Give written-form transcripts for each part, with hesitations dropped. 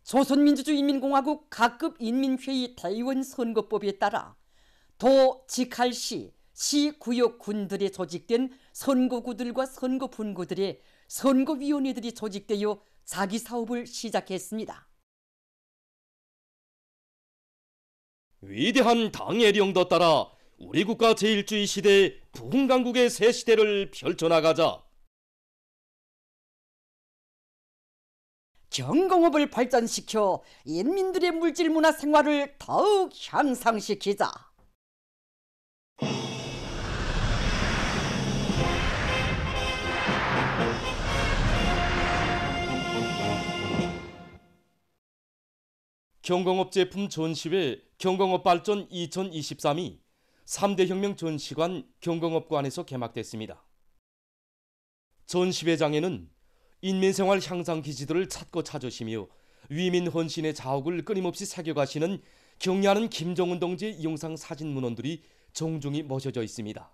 조선민주주의인민공화국 각급 인민회의 대의원 선거법에 따라 도, 직할시, 시구역 군들에 조직된 선거구들과 선거분구들의 선거위원회들이 조직되어 자기 사업을 시작했습니다. 위대한 당의 령도 따라 우리 국가 제1주의 시대 부흥강국의 새 시대를 펼쳐나가자. 경공업을 발전시켜 인민들의 물질 문화 생활을 더욱 향상시키자. 경공업 제품 전시회 경공업 발전 2023이 3대 혁명 전시관 경공업관에서 개막됐습니다. 전시회장에는 인민생활 향상 기지들을 찾고 찾으시며 위민 헌신의 자옥을 끊임없이 새겨가시는 경리하는 김정은 동지의 영상 사진 문헌들이 정중히 모셔져 있습니다.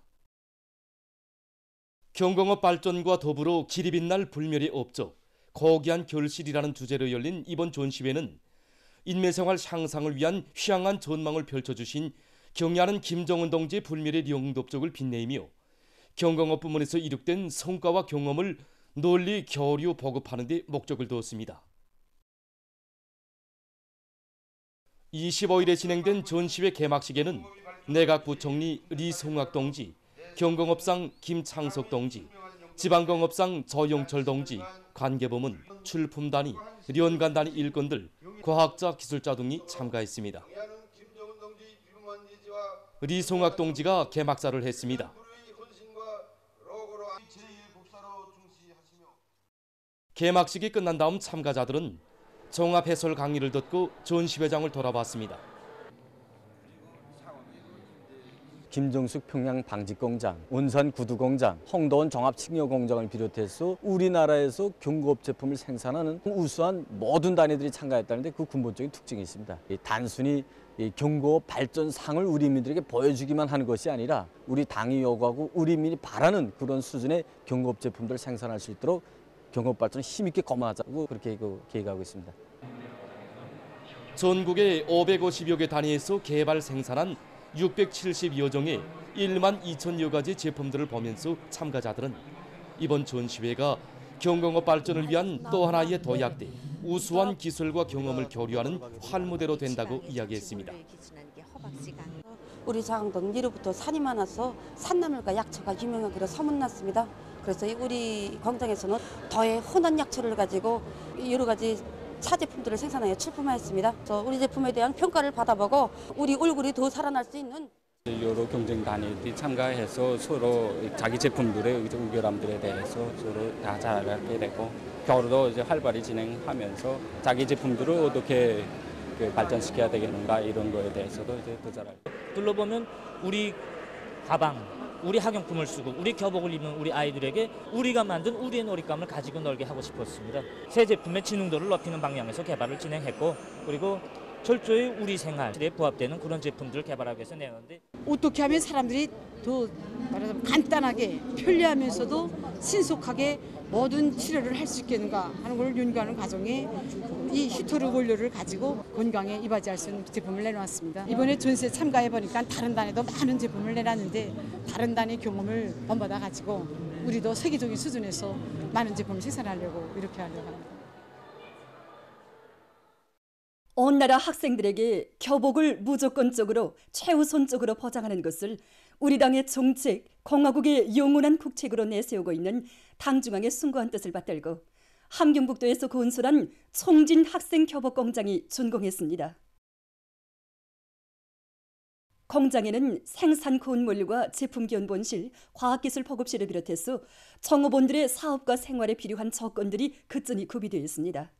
경공업 발전과 더불어 길이 빛날 불멸의 업적, 고귀한 결실이라는 주제로 열린 이번 전시회는 인민생활 향상을 위한 휘황한 전망을 펼쳐주신 경리하는 김정은 동지의 불멸의 영접적을 빛내며 경공업 부문에서 이룩된 성과와 경험을 널리 교류 보급하는 데 목적을 두었습니다. 25일에 진행된 전시회 개막식에는 내각부총리 리송학 동지, 경공업상 김창석 동지, 지방공업상 조영철 동지, 관계부문, 출품단위, 연간단위 일꾼들, 과학자, 기술자 등이 참가했습니다. 리송학 동지가 개막사를 했습니다. 개막식이 끝난 다음 참가자들은 종합 해설 강의를 듣고 전시회장을 돌아봤습니다. 김정숙 평양 방직공장, 온산 구두공장, 홍도원 종합측려공장을 비롯해서 우리나라에서 경공업 제품을 생산하는 우수한 모든 단위들이 참가했다는데 그 근본적인 특징이 있습니다. 단순히 경공업 발전상을 우리 민들에게 보여주기만 하는 것이 아니라 우리 당이 요구하고 우리 민이 바라는 그런 수준의 경공업 제품들을 생산할 수 있도록 경공업 발전을 힘있게 검토하자고 그렇게 계획하고 있습니다. 전국의 550여 개 단위에서 개발 생산한 670여 종의 1만 2천여 가지 제품들을 보면서 참가자들은 이번 전시회가 경공업 발전을 위한 또 하나의 도약대, 우수한 기술과 경험을 교류하는 활무대로 된다고 이야기했습니다. 우리 장흥도는 예로부터 산이 많아서 산나물과 약초가 유명하기로 소문났습니다. 그래서 우리 공장에서는 더의 혼한 약초를 가지고 여러 가지 차제품들을 생산하여 출품하였습니다. 우리 제품에 대한 평가를 받아보고 우리 얼굴이 더 살아날 수 있는 여러 경쟁 단위들이 참가해서 서로 자기 제품들의 의결함들에 대해서 서로 다 잘 알게 되고 겨울도 이제 활발히 진행하면서 자기 제품들을 어떻게 발전시켜야 되겠는가 이런 거에 대해서도 이제 더 잘 알고. 둘러보면 우리 가방, 우리 학용품을 쓰고 우리 교복을 입는 우리 아이들에게 우리가 만든 우리의 놀잇감을 가지고 놀게 하고 싶었습니다. 새 제품의 지능도를 높이는 방향에서 개발을 진행했고 그리고 철저히 우리 생활에 부합되는 그런 제품들을 개발하기 위해서 내는데 어떻게 하면 사람들이 더 말하자면 간단하게 편리하면서도 신속하게 모든 치료를 할 수 있겠는가 하는 걸 연구하는 과정에 이 히토르 원료를 가지고 건강에 이바지할 수 있는 제품을 내놓았습니다. 이번에 전시에 참가해보니까 다른 단에도 많은 제품을 내놨는데 다른 단의 경험을 본받아 가지고 우리도 세계적인 수준에서 많은 제품을 생산하려고 이렇게 하려고 합니다. 온 나라 학생들에게 교복을 무조건적으로 최우선적으로 보장하는 것을 우리 당의 정책, 공화국의 영원한 국책으로 내세우고 있는 당중앙의 숭고한 뜻을 받들고 함경북도에서 건설한 총진 학생 교복 공장이 준공했습니다. 공장에는 생산 건물과 제품 견본실, 과학기술 보급실을 비롯해서 청업원들의 사업과 생활에 필요한 조건들이 그전이 구비되어 있습니다.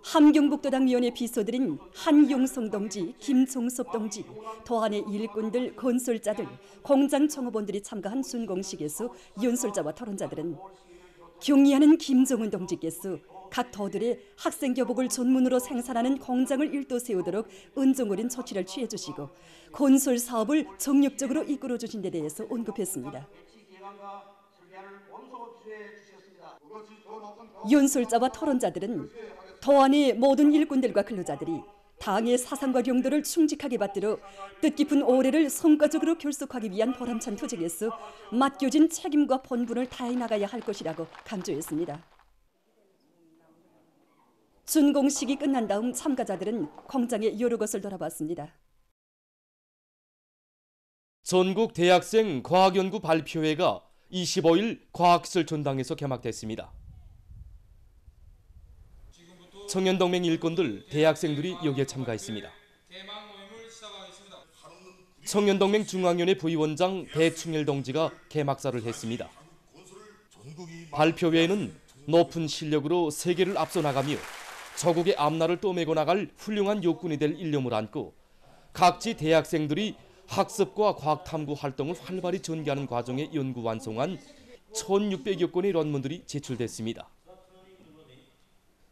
함경북도당 위원회 비서들인 한용성 동지, 김종섭 동지, 도안의 일꾼들, 건설자들, 공장 청업원들이 참가한 준공식에서 연설자와 토론자들은 경리하는 김정은 동지께서 각 도들의 학생 교복을 전문으로 생산하는 공장을 일도 세우도록 은정어린 조치를 취해 주시고 건설 사업을 정력적으로 이끌어 주신 데 대해서 언급했습니다. 윤술자와 토론자들은 더안의 모든 일꾼들과 근로자들이 당의 사상과 용도를 충직하게 받들어 뜻깊은 올해를 성과적으로 결속하기 위한 보람찬 투쟁에서 맡겨진 책임과 본분을 다해 나가야 할 것이라고 강조했습니다. 준공식이 끝난 다음 참가자들은 공장의 여러 곳을 돌아봤습니다. 전국 대학생 과학연구 발표회가 25일 과학시설 전당에서 개막됐습니다. 청년동맹 일꾼들, 대학생들이 여기에 참가했습니다. 청년동맹 중앙위원회 부위원장 배충일 동지가 개막사를 했습니다. 발표회에는 높은 실력으로 세계를 앞서 나가며 저국의 앞날을 떠매고 나갈 훌륭한 욕군이 될 일념을 안고 각지 대학생들이 학습과 과학탐구 활동을 활발히 전개하는 과정에 연구 완성한 1600여 건의論文들이 제출됐습니다.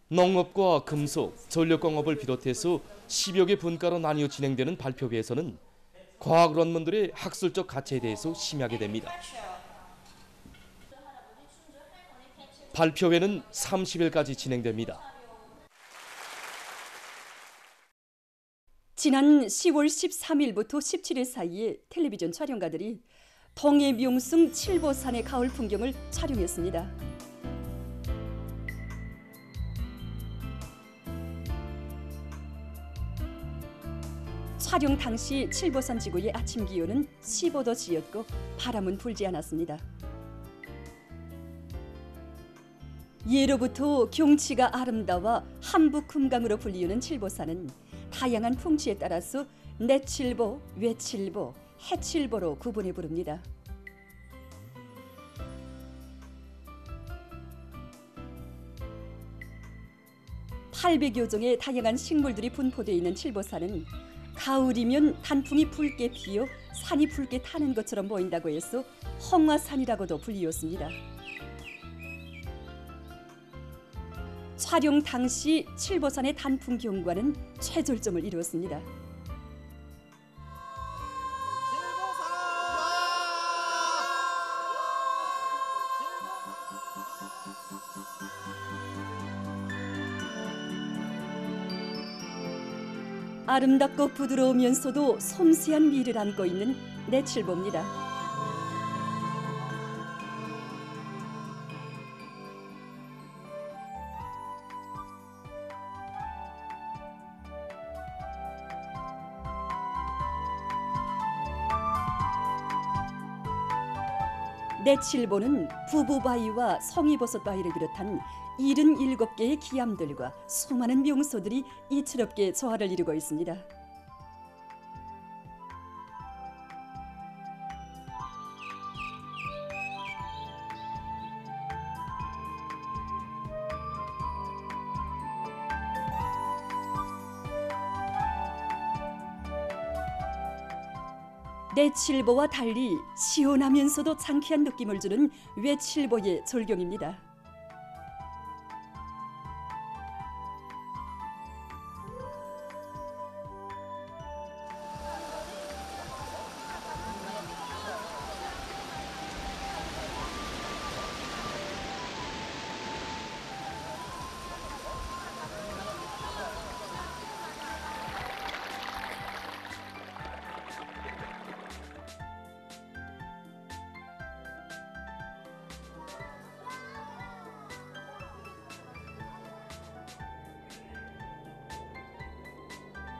농업과 금속, 전력공업을 비롯해서 10여 개 분과로 나뉘어 진행되는 발표회에서는 과학論文들의 학술적 가치에 대해서 심의하게 됩니다. 발표회는 30일까지 진행됩니다. 지난 10월 13일부터 17일 사이에 텔레비전 촬영가들이 동해 명승 칠보산의 가을 풍경을 촬영했습니다. 촬영 당시 칠보산 지구의 아침 기온은 15도씨였고 바람은 불지 않았습니다. 예로부터 경치가 아름다워 한북금강으로 불리우는 칠보산은 다양한 풍치에 따라서 내칠보, 외칠보, 해칠보로 구분해 부릅니다. (800여) 종의 다양한 식물들이 분포되어 있는 칠보산은 가을이면 단풍이 붉게 피어 산이 붉게 타는 것처럼 보인다고 해서 홍화산이라고도 불리웠습니다. 촬영 당시 칠보산의 단풍 경과는 최절정을 이루었습니다. 아름답고 부드러우면서도 섬세한 미를 안고 있는 내칠보입니다. 내칠보는 부부바위와 성이버섯바위를 비롯한 77개의 기암들과 수많은 명소들이 이채롭게 조화를 이루고 있습니다. 내칠보와 달리 시원하면서도 상쾌한 느낌을 주는 외칠보의 절경입니다.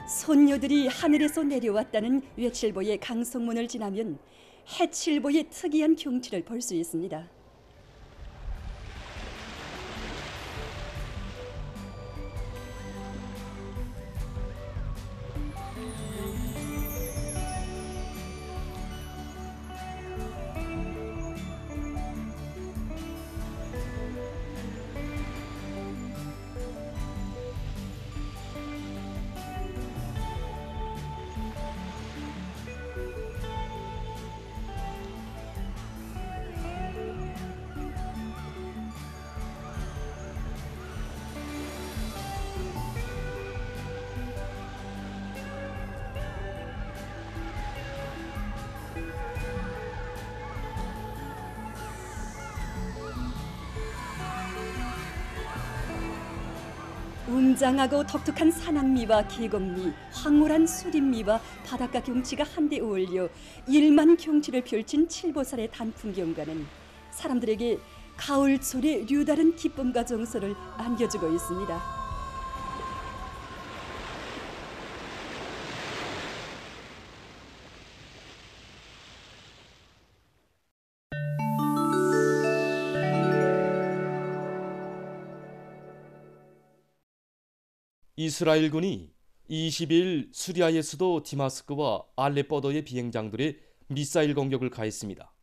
손녀들이 하늘에서 내려왔다는 외칠보의 강성문을 지나면 해칠보의 특이한 경치를 볼 수 있습니다. 웅장하고 독특한 산악미와 계곡미, 황홀한 수림미와 바닷가 경치가 한데 어울려 일만 경치를 펼친 칠보산의 단풍경관은 사람들에게 가을철의 류다른 기쁨과 정서를 안겨주고 있습니다. 이스라엘군이 22일 시리아의 수도 디마스크와 알레포도의 비행장들의 미사일 공격을 가했습니다.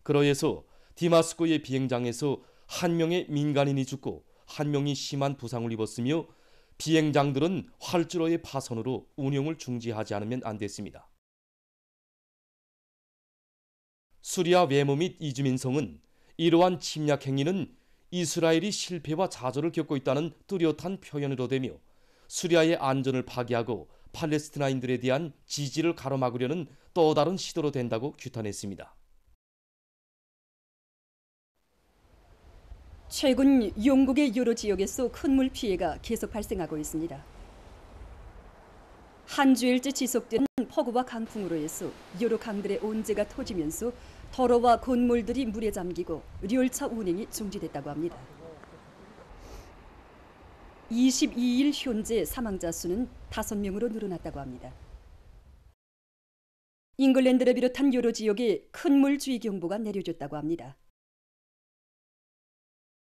그러해서 디마스크의 비행장에서 한 명의 민간인이 죽고 한 명이 심한 부상을 입었으며 비행장들은 활주로의 파손으로 운용을 중지하지 않으면 안 됐습니다. 시리아 외무 및 이주민성은 이러한 침략 행위는 이스라엘이 실패와 좌절을 겪고 있다는 뚜렷한 표현으로 되며 시리아의 안전을 파괴하고 팔레스티나인들에 대한 지지를 가로막으려는 또 다른 시도로 된다고 규탄했습니다. 최근 영국의 여러 지역에서 큰 물 피해가 계속 발생하고 있습니다. 한 주일째 지속된 폭우와 강풍으로 해서 여러 강들의 온재가 터지면서 도로와 건물들이 물에 잠기고 열차 운행이 중지됐다고 합니다. 22일 현재 사망자 수는 5명으로 늘어났다고 합니다. 잉글랜드를 비롯한 여러 지역에 큰 물 주의 경보가 내려졌다고 합니다.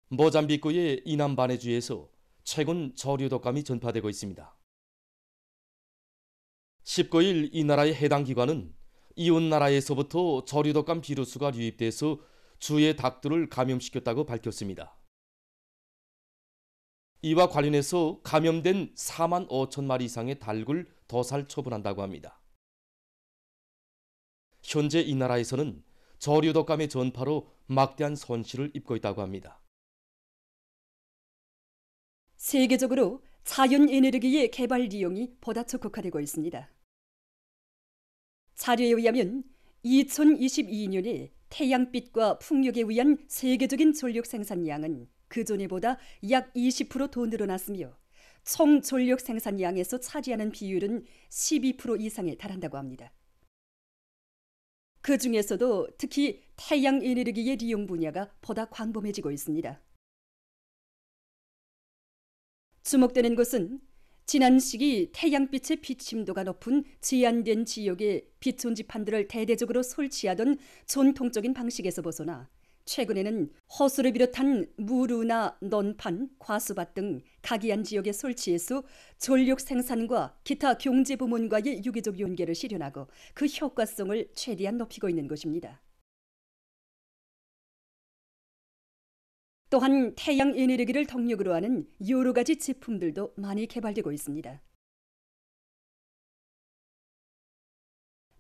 모잠비크의 이남바네주에서 최근 저류 독감이 전파되고 있습니다. 19일 이 나라의 해당 기관은 이웃 나라에서부터 저류 독감 비루스가 유입돼서 주의 닭들을 감염시켰다고 밝혔습니다. 이와 관련해서 감염된 4만 5천 마리 이상의 닭을 도살 처분한다고 합니다. 현재 이 나라에서는 저류 독감의 전파로 막대한 손실을 입고 있다고 합니다. 세계적으로 자연 에너지의 개발 이용이 보다 적극화되고 있습니다. 자료에 의하면 2022년에 태양빛과 풍력에 의한 세계적인 전력 생산량은 그전에보다 약 20% 더 늘어났으며 총 전력 생산량에서 차지하는 비율은 12% 이상에 달한다고 합니다. 그 중에서도 특히 태양 에너지의 리용 분야가 보다 광범해지고 있습니다. 주목되는 것은 지난 시기 태양빛의 비침도가 높은 제한된 지역에 빛 전지판들을 대대적으로 설치하던 전통적인 방식에서 벗어나 최근에는 호수를 비롯한 무르나 논판, 과수밭 등 각이한 지역에 설치해서 전력 생산과 기타 경제 부문과의 유기적 연계를 실현하고 그 효과성을 최대한 높이고 있는 것입니다. 또한 태양 에너지를 동력으로 하는 여러 가지 제품들도 많이 개발되고 있습니다.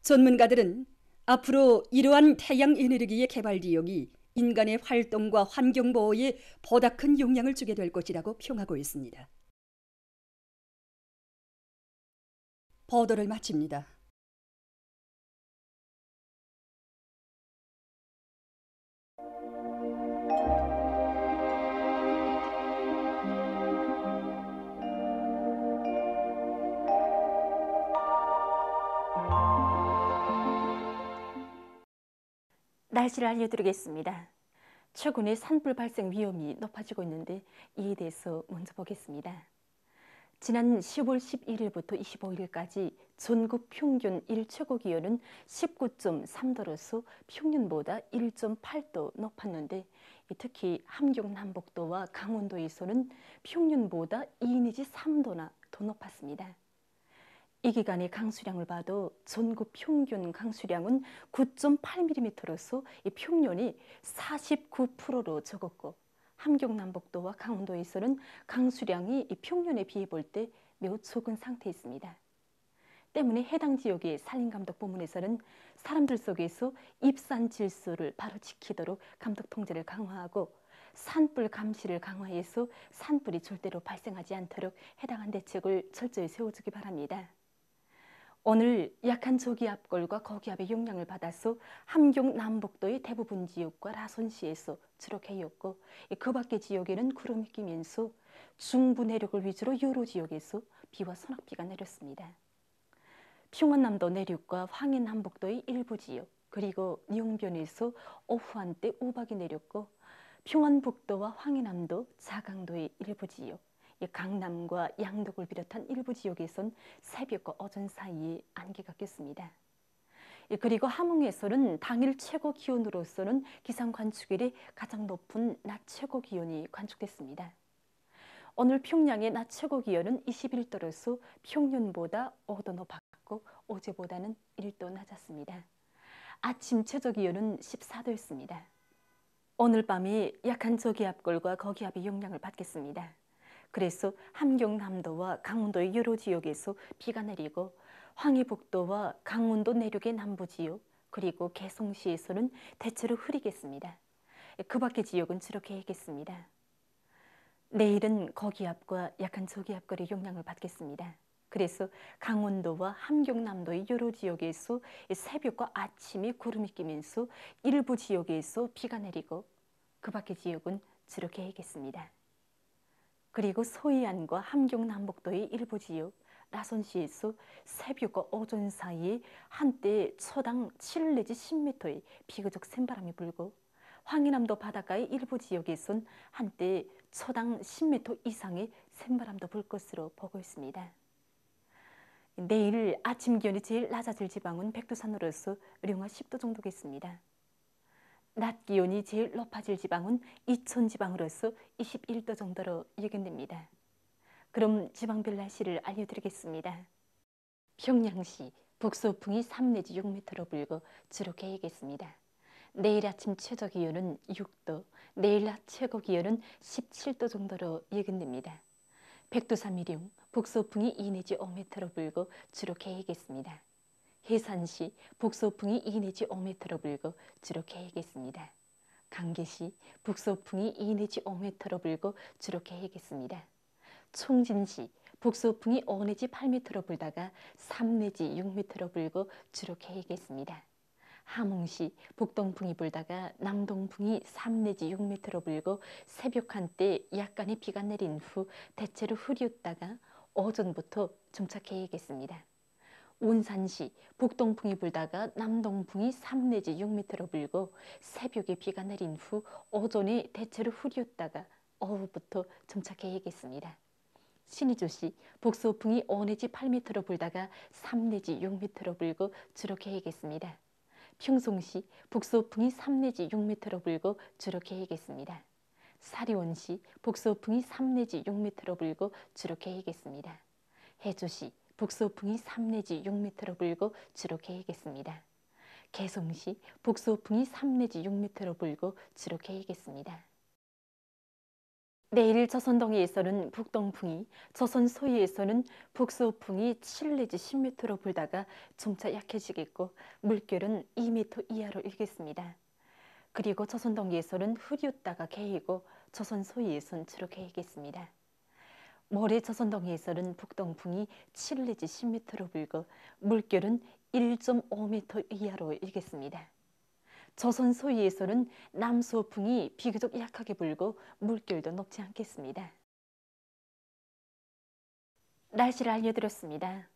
전문가들은 앞으로 이러한 태양 에너지의 개발 비용이 인간의 활동과 환경 보호에 보다 큰 영향을 주게 될 것이라고 평하고 있습니다. 보도를 마칩니다. 날씨를 알려드리겠습니다. 최근에 산불 발생 위험이 높아지고 있는데 이에 대해서 먼저 보겠습니다. 지난 10월 11일부터 25일까지 전국 평균 일최고 기온은 19.3도로서 평년보다 1.8도 높았는데 특히 함경 남북도와 강원도에서는 평년보다 2 내지 3도나 더 높았습니다. 이 기간의 강수량을 봐도 전국 평균 강수량은 9.8mm로서 평년이 49%로 적었고 함경 남북도와 강원도에서는 강수량이 평년에 비해 볼 때 매우 적은 상태에 있습니다. 때문에 해당 지역의 산림감독 부문에서는 사람들 속에서 입산 질서를 바로 지키도록 감독 통제를 강화하고 산불 감시를 강화해서 산불이 절대로 발생하지 않도록 해당한 대책을 철저히 세워주기 바랍니다. 오늘 약한 저기압골과 거기압의 영향을 받아서 함경 남북도의 대부분 지역과 라선시에서 추락해였고 그 밖의 지역에는 구름이 끼면서 중부 내륙을 위주로 여러 지역에서 비와 소낙비가 내렸습니다. 평안남도 내륙과 황해 남북도의 일부 지역 그리고 영변에서 오후 한때 우박이 내렸고 평안북도와 황해남도, 자강도의 일부 지역 강남과 양덕을 비롯한 일부 지역에선 새벽과 오전 사이에 안개가 꼈습니다. 그리고 함흥에서는 당일 최고 기온으로서는 기상 관측일에 가장 높은 낮 최고 기온이 관측됐습니다. 오늘 평양의 낮 최고 기온은 21도로서 평년보다 5도 높았고 어제보다는 1도 낮았습니다. 아침 최저 기온은 14도였습니다. 오늘 밤에 약한 저기압골과 거기압의 영향을 받겠습니다. 그래서 함경남도와 강원도의 여러 지역에서 비가 내리고 황해북도와 강원도 내륙의 남부 지역 그리고 개성시에서는 대체로 흐리겠습니다. 그 밖의 지역은 주로 개겠습니다. 내일은 거기압과 약한 저기압골의 영향을 받겠습니다. 그래서 강원도와 함경남도의 여러 지역에서 새벽과 아침에 구름이 끼면서 일부 지역에서 비가 내리고 그 밖의 지역은 주로 개겠습니다. 그리고 서해안과 함경남북도의 일부 지역, 라선시에서 새벽과 오전 사이에 한때 초당 7 내지 10m의 비교적 센 바람이 불고 황해남도 바닷가의 일부 지역에선 한때 초당 10m 이상의 센 바람도 불 것으로 보고 있습니다. 내일 아침 기온이 제일 낮아질 지방은 백두산으로서 영하 10도 정도겠습니다. 낮 기온이 제일 높아질 지방은 이천 지방으로서 21도 정도로 예견됩니다. 그럼 지방별 날씨를 알려드리겠습니다. 평양시 북서풍이 3 내지 6m로 불고 주로 개겠습니다. 내일 아침 최저 기온은 6도, 내일 낮 최고 기온은 17도 정도로 예견됩니다. 백두산 미령 북서풍이 2 내지 5m로 불고 주로 개겠습니다. 해산시 북서풍이 2 내지 5m로 불고 주로 개겠습니다. 강계시 북서풍이 2 내지 5m로 불고 주로 개겠습니다. 총진시 북서풍이 5 내지 8m로 불다가 3 내지 6m로 불고 주로 개겠습니다. 함흥시 북동풍이 불다가 남동풍이 3 내지 6m로 불고 새벽 한때 약간의 비가 내린 후 대체로 흐렸다가 오전부터 점차 개겠습니다. 운산시 북동풍이 불다가 남동풍이 3 내지 6m로 불고 새벽에 비가 내린 후 오전에 대체로 흐렸다가 오후부터 점차 개겠습니다. 신의주시 북서풍이 5 내지 8m로 불다가 3 내지 6m로 불고 주로 개겠습니다. 평송시 북서풍이 3 내지 6m로 불고 주로 개겠습니다. 사리원시 북서풍이 3 내지 6m로 불고 주로 개겠습니다. 해주시 북서풍이 3 내지 6m로 불고 주로 개겠습니다. 개성시 북서풍이 3 내지 6m로 불고 주로 개겠습니다. 내일 조선동해에서는 북동풍이, 조선 서해에서는 북서풍이 7 내지 10m로 불다가 점차 약해지겠고 물결은 2m 이하로 일겠습니다. 그리고 조선동해에서는 흐렸다가 개이고 조선 서해에서는 주로 개겠습니다. 모레 조선동해에서는 북동풍이 7 내지 10m로 불고 물결은 1.5m 이하로 일겠습니다. 조선 서해에서는 남서풍이 비교적 약하게 불고 물결도 높지 않겠습니다. 날씨를 알려드렸습니다.